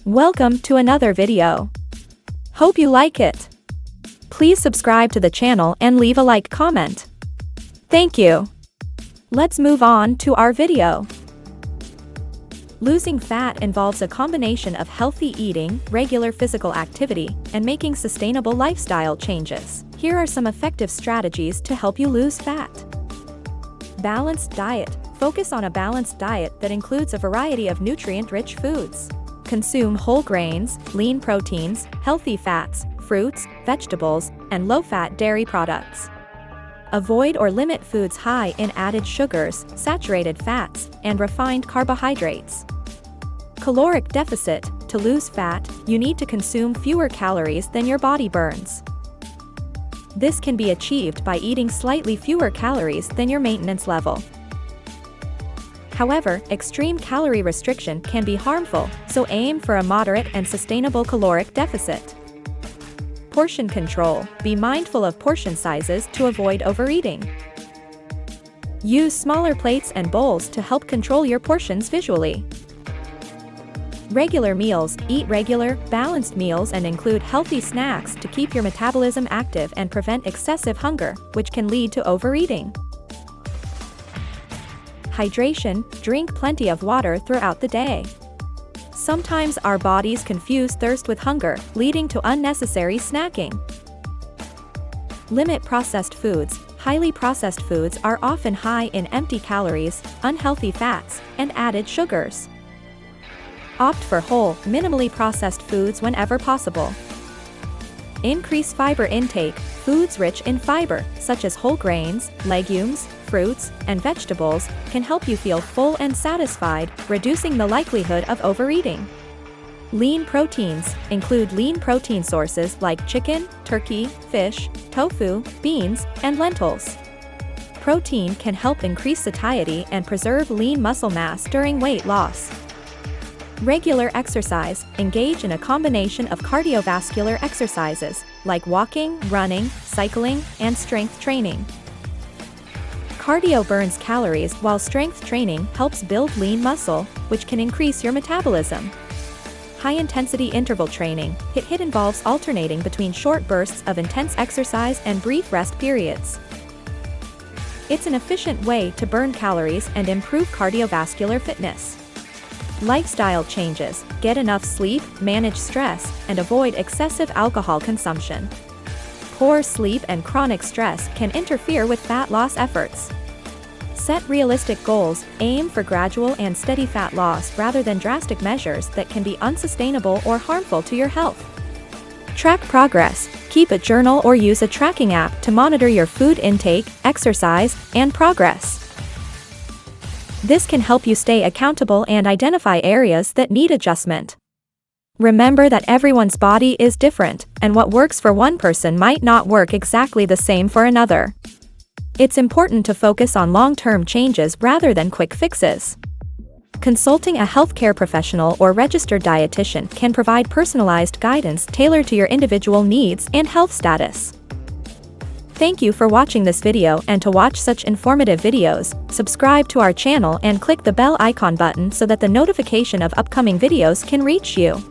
Welcome to another video. Hope you like it. Please subscribe to the channel and leave a like comment. Thank you. Let's move on to our video. Losing fat involves a combination of healthy eating, regular physical activity, and making sustainable lifestyle changes. Here are some effective strategies to help you lose fat. Balanced diet. Focus on a balanced diet that includes a variety of nutrient-rich foods. Consume whole grains, lean proteins, healthy fats, fruits, vegetables, and low-fat dairy products. Avoid or limit foods high in added sugars, saturated fats, and refined carbohydrates. Caloric deficit. To lose fat, you need to consume fewer calories than your body burns. This can be achieved by eating slightly fewer calories than your maintenance level. However, extreme calorie restriction can be harmful, so aim for a moderate and sustainable caloric deficit. Portion control. Be mindful of portion sizes to avoid overeating. Use smaller plates and bowls to help control your portions visually. Regular meals. Eat regular, balanced meals and include healthy snacks to keep your metabolism active and prevent excessive hunger, which can lead to overeating. Hydration. Drink plenty of water throughout the day. Sometimes our bodies confuse thirst with hunger, leading to unnecessary snacking. Limit processed foods. Highly processed foods are often high in empty calories, unhealthy fats, and added sugars. Opt for whole, minimally processed foods whenever possible. Increase fiber intake. Foods rich in fiber, such as whole grains, legumes, fruits, and vegetables, can help you feel full and satisfied, reducing the likelihood of overeating. Lean proteins. Include lean protein sources like chicken, turkey, fish, tofu, beans, and lentils. Protein can help increase satiety and preserve lean muscle mass during weight loss. Regular exercise. Engage in a combination of cardiovascular exercises, like walking, running, cycling, and strength training. Cardio burns calories while strength training helps build lean muscle, which can increase your metabolism. High-intensity interval training. HIIT involves alternating between short bursts of intense exercise and brief rest periods. It's an efficient way to burn calories and improve cardiovascular fitness. Lifestyle changes. Get enough sleep, manage stress, and avoid excessive alcohol consumption. Poor sleep and chronic stress can interfere with fat loss efforts. Set realistic goals. Aim for gradual and steady fat loss rather than drastic measures that can be unsustainable or harmful to your health. Track progress. Keep a journal or use a tracking app to monitor your food intake, exercise, and progress. This can help you stay accountable and identify areas that need adjustment. Remember that everyone's body is different, and what works for one person might not work exactly the same for another. It's important to focus on long-term changes rather than quick fixes. Consulting a healthcare professional or registered dietitian can provide personalized guidance tailored to your individual needs and health status. Thank you for watching this video, and to watch such informative videos, subscribe to our channel and click the bell icon button so that the notification of upcoming videos can reach you.